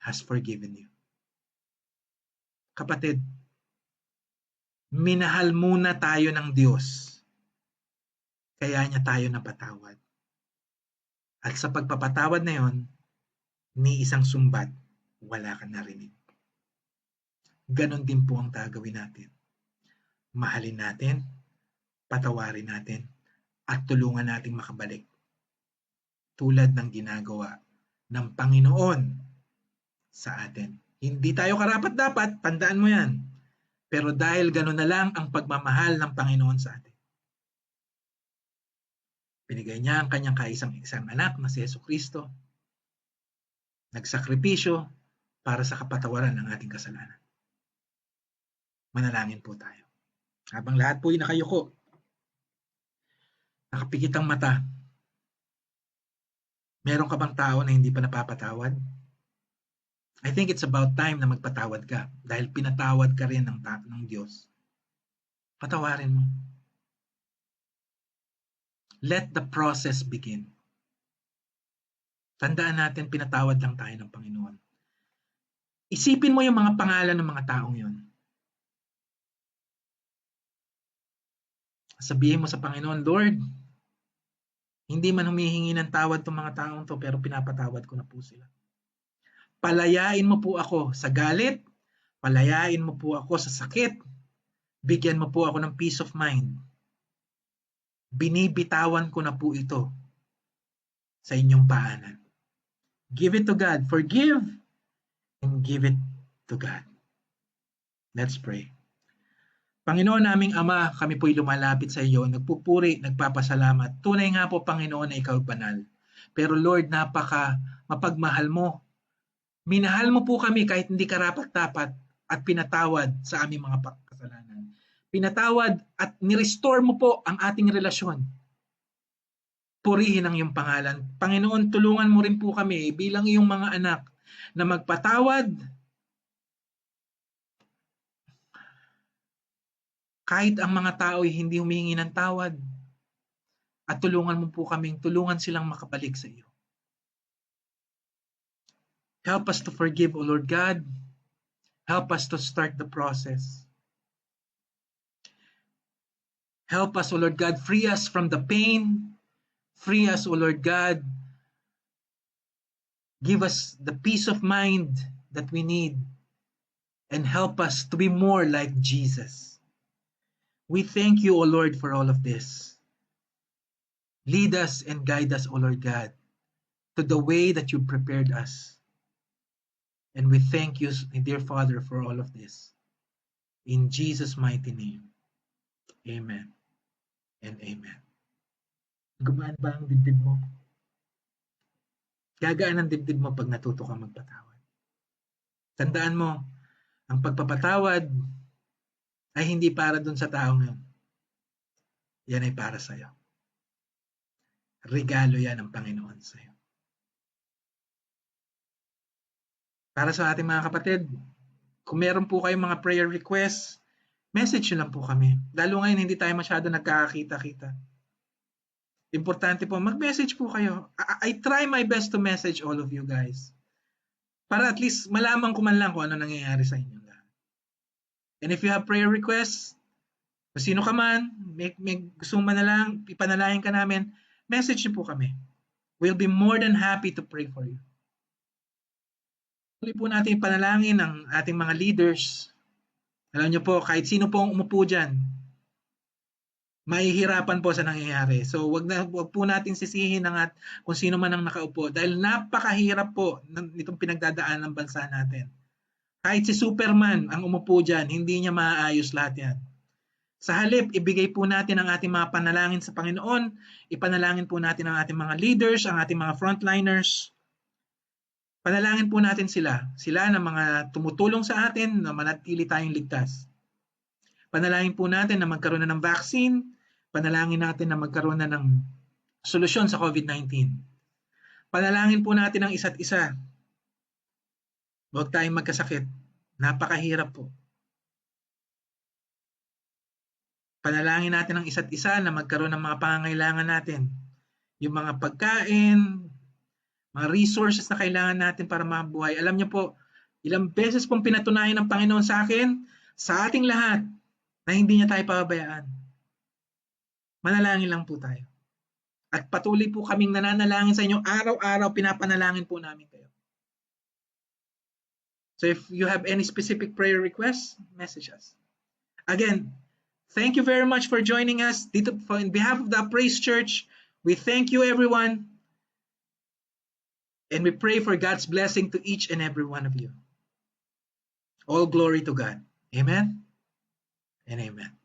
[SPEAKER 1] has forgiven you. Kapatid, minahal muna tayo ng Diyos. Kaya niya tayo napatawad. At sa pagpapatawad na yon, ni isang sumbat, wala kang narinig. Ganon din po ang gagawin natin. Mahalin natin, patawarin natin, at tulungan nating makabalik. Tulad ng ginagawa ng Panginoon sa atin. Hindi tayo karapat-dapat, tandaan mo yan. Pero dahil gano'n na lang ang pagmamahal ng Panginoon sa atin. Binigay niya ang kanyang kaisang-isang anak na si Jesucristo. Nagsakripisyo para sa kapatawaran ng ating kasalanan. Manalangin po tayo. Habang lahat po ay nakayuko, nakapikit ang mata, meron ka bang tao na hindi pa napapatawad? I think it's about time na magpatawad ka dahil pinatawad ka rin ng Diyos. Patawarin mo. Let the process begin. Tandaan natin, pinatawad lang tayo ng Panginoon. Isipin mo yung mga pangalan ng mga taong yun. Sabihin mo sa Panginoon, Lord, hindi man humihingi ng tawad itong mga taong to, pero pinapatawad ko na po sila. Palayain mo po ako sa galit, palayain mo po ako sa sakit, bigyan mo po ako ng peace of mind. Binibitawan ko na po ito sa inyong paanan. Give it to God. Forgive and give it to God. Let's pray. Panginoon naming Ama, kami po'y lumalapit sa iyo, nagpupuri, nagpapasalamat. Tunay nga po, Panginoon, na ikaw banal. Pero Lord, napaka mapagmahal mo. Minahal mo po kami kahit hindi karapat-dapat at pinatawad sa aming mga kasalanan. Pinatawad at nirestore mo po ang ating relasyon. Purihin ang iyong pangalan. Panginoon, tulungan mo rin po kami bilang iyong mga anak na magpatawad kahit ang mga tao ay hindi humihingi ng tawad. At tulungan mo po kaming tulungan silang makabalik sa iyo. Help us to forgive, O Lord God. Help us to start the process. Help us, O Lord God, free us from the pain. Free us, O Lord God. Give us the peace of mind that we need. And help us to be more like Jesus. We thank you, O Lord, for all of this. Lead us and guide us, O Lord God, to the way that you prepared us. And we thank you, dear Father, for all of this. In Jesus' mighty name, amen and amen. Gumaan ba ang dibdib mo? Gagaan ang dibdib mo pag natuto kang magpatawad. Tandaan mo, ang pagpapatawad ay hindi para dun sa taong yun. Yan ay para sa'yo. Regalo yan ng Panginoon sa'yo. Para sa ating mga kapatid, kung meron po kayong mga prayer requests, message nyo lang po kami. Lalo ngayon, hindi tayo masyado nagkakakita-kita. Importante po, mag-message po kayo. I try my best to message all of you guys. Para at least malaman ko man lang kung ano nangyayari sa inyo. And if you have prayer requests, kung sino ka man, may gusto mo man na lang, ipanalangin ka namin, message niyo po kami. We'll be more than happy to pray for you. Tuloy po natin ipanalangin ang ating mga leaders. Alam niyo po, kahit sino po ang umupo dyan, mahihirapan po sa nangyayari. So wag po natin sisihin kung sino man ang nakaupo dahil napakahirap po nitong pinagdadaan ng bansa natin. Kahit si Superman ang umupo dyan, hindi niya maaayos lahat yan. Sa halip, ibigay po natin ang ating mga panalangin sa Panginoon, ipanalangin po natin ang ating mga leaders, ang ating mga frontliners. Panalangin po natin sila na mga tumutulong sa atin na manatili tayong ligtas. Panalangin po natin na magkaroon na ng vaccine, panalangin natin na magkaroon na ng solusyon sa COVID-19. Panalangin po natin ang isa't isa. Huwag tayong magkasakit. Napakahirap po. Panalangin natin ang isa't isa na magkaroon ng mga pangangailangan natin. Yung mga pagkain, mga resources na kailangan natin para mabuhay. Alam niyo po, ilang beses pong pinatunayan ng Panginoon sa akin, sa ating lahat, na hindi niya tayo pababayaan. Manalangin lang po tayo. At patuloy po kaming nananalangin sa inyo. Araw-araw pinapanalangin po namin kayo. So if you have any specific prayer requests, message us. Again, thank you very much for joining us. On behalf of the Praise Church, we thank you everyone. And we pray for God's blessing to each and every one of you. All glory to God. Amen and amen.